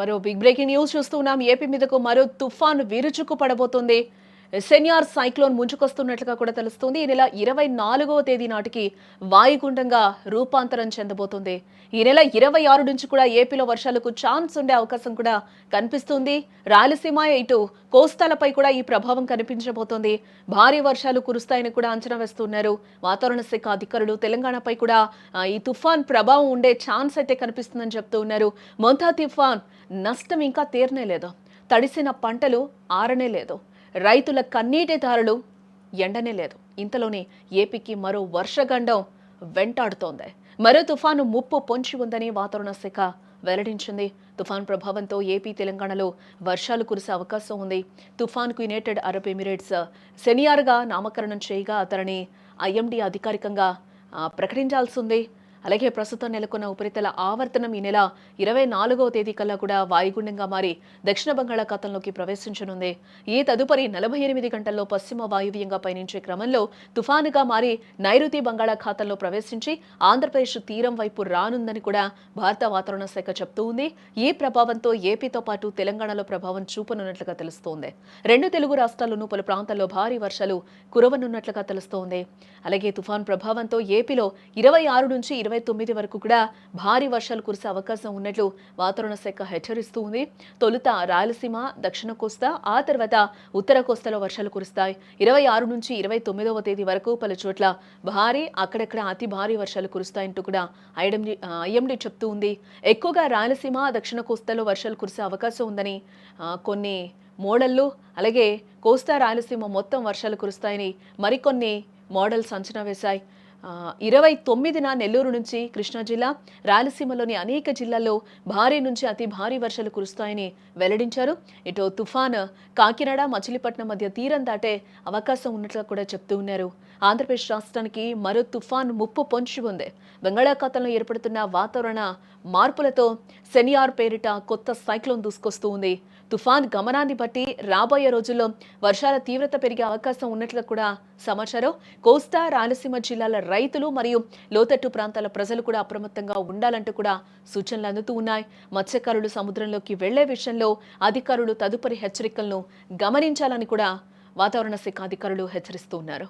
మరో big breaking news చూస్తున్నాం. AP మీదకు మరో తుఫాను విరుచుకు పడబోతోంది. సెన్యార్ సైక్లోన్ ముంచుకొస్తున్నట్లుగా కూడా తెలుస్తుంది. ఈ నెల 24వ తేదీ నాటికి వాయుగుండంగా రూపాంతరం చెందబోతోంది. ఈ నెల 26 నుంచి కూడా ఏపీలో వర్షాలకు ఛాన్స్ ఉండే అవకాశం కూడా కనిపిస్తుంది. రాయలసీమ ఇటు కోస్తాలపై కూడా ఈ ప్రభావం కనిపించబోతోంది. భారీ వర్షాలు కురుస్తాయని కూడా అంచనా వేస్తున్నారు వాతావరణ శాఖ అధికారులు. తెలంగాణపై కూడా ఈ తుఫాన్ ప్రభావం ఉండే ఛాన్స్ అయితే కనిపిస్తుందని చెప్తూ ఉన్నారు. మొంతా తుఫాన్ నష్టం ఇంకా తీరనే లేదు. తడిసిన పంటలు ఆరనే లేదు. రైతుల కన్నీటి దారులు ఎండనే లేదు. ఇంతలోనే ఏపీకి మరో వర్షగండం వెంటాడుతోంది. మరో తుఫాను ముప్పు పొంచి ఉందని వాతావరణ శాఖ వెల్లడించింది. తుఫాన్ ప్రభావంతో ఏపీ తెలంగాణలో వర్షాలు కురిసే అవకాశం ఉంది. తుఫాన్కు యునైటెడ్ అరబ్ ఎమిరేట్స్ సెనియార్గా నామకరణం చేయగా అతనిని ఐఎండీ అధికారికంగా ప్రకటించాల్సి ఉంది. అలాగే ప్రస్తుతం నెలకొన్న ఉపరితల ఆవర్తనం ఈ నెల 24వ తేదీ కల్లా కూడా వాయుగుండంగా మారి దక్షిణ బంగాళాఖాతంలోకి ప్రవేశించనుంది. ఈ తదుపరి 48 గంటల్లో పశ్చిమ వాయువ్యంగా పయనించే క్రమంలో తుఫానుగా మారి నైరుతి బంగాళాఖాతంలో ప్రవేశించి ఆంధ్రప్రదేశ్ తీరం వైపు రానుందని కూడా భారత వాతావరణ శాఖ చెప్తూ ఉంది. ఈ ప్రభావంతో ఏపీతో పాటు తెలంగాణలో ప్రభావం చూపనున్నట్లుగా తెలుస్తోంది. రెండు తెలుగు రాష్ట్రాల్లోనూ పలు ప్రాంతాల్లో భారీ వర్షాలు కురవనున్నట్లుగా తెలుస్తోంది. అలాగే తుఫాన్ ప్రభావంతో ఏపీలో 26 నుంచి 29 వరకు కూడా భారీ వర్షాలు కురిసే అవకాశం ఉన్నట్లు వాతావరణ శాఖ హెచ్చరిస్తూ ఉంది. తొలుత రాయలసీమ, దక్షిణ కోస్తా, ఆ తర్వాత ఉత్తర కోస్తాలో వర్షాలు కురుస్తాయి. 26 నుంచి 29వ తేదీ వరకు పలు చోట్ల భారీ, అక్కడక్కడ అతి భారీ వర్షాలు కురుస్తాయంటూ కూడా ఐఎండీ చెప్తూ ఉంది. ఎక్కువగా రాయలసీమ, దక్షిణ కోస్తాలో వర్షాలు కురిసే అవకాశం ఉందని కొన్ని మోడళ్లు, అలాగే కోస్తా రాయలసీమ మొత్తం వర్షాలు కురుస్తాయని మరికొన్ని మోడల్స్ అంచనా వేశాయి. 29న నెల్లూరు నుంచి కృష్ణా జిల్లా, రాయలసీమలోని అనేక జిల్లాల్లో భారీ నుంచి అతి భారీ వర్షాలు కురుస్తాయని వెల్లడించారు. ఇటు తుఫాన్ కాకినాడ, మచిలీపట్నం మధ్య తీరం దాటే అవకాశం ఉన్నట్లు కూడా చెప్తూ ఉన్నారు. ఆంధ్రప్రదేశ్ రాష్ట్రానికి మరో తుఫాన్ ముప్పు పొంచి ఉంది. బంగాళాఖాతంలో ఏర్పడుతున్న వాతావరణ మార్పులతో సెనియార్ పేరిట కొత్త సైక్లోన్ దూసుకొస్తూ ఉంది. తుఫాన్ గమనాన్ని బట్టి రాబోయే రోజుల్లో వర్షాల తీవ్రత పెరిగే అవకాశం ఉన్నట్లు కూడా సమాచారం. కోస్తా, రాయలసీమ జిల్లాల రైతులు మరియు లోతట్టు ప్రాంతాల ప్రజలు కూడా అప్రమత్తంగా ఉండాలంటూ కూడా సూచనలు అందుతూ ఉన్నాయి. మత్స్యకారులు సముద్రంలోకి వెళ్లే విషయంలో అధికారులు తదుపరి హెచ్చరికలను గమనించాలని కూడా వాతావరణ శాఖ అధికారులు హెచ్చరిస్తూ ఉన్నారు.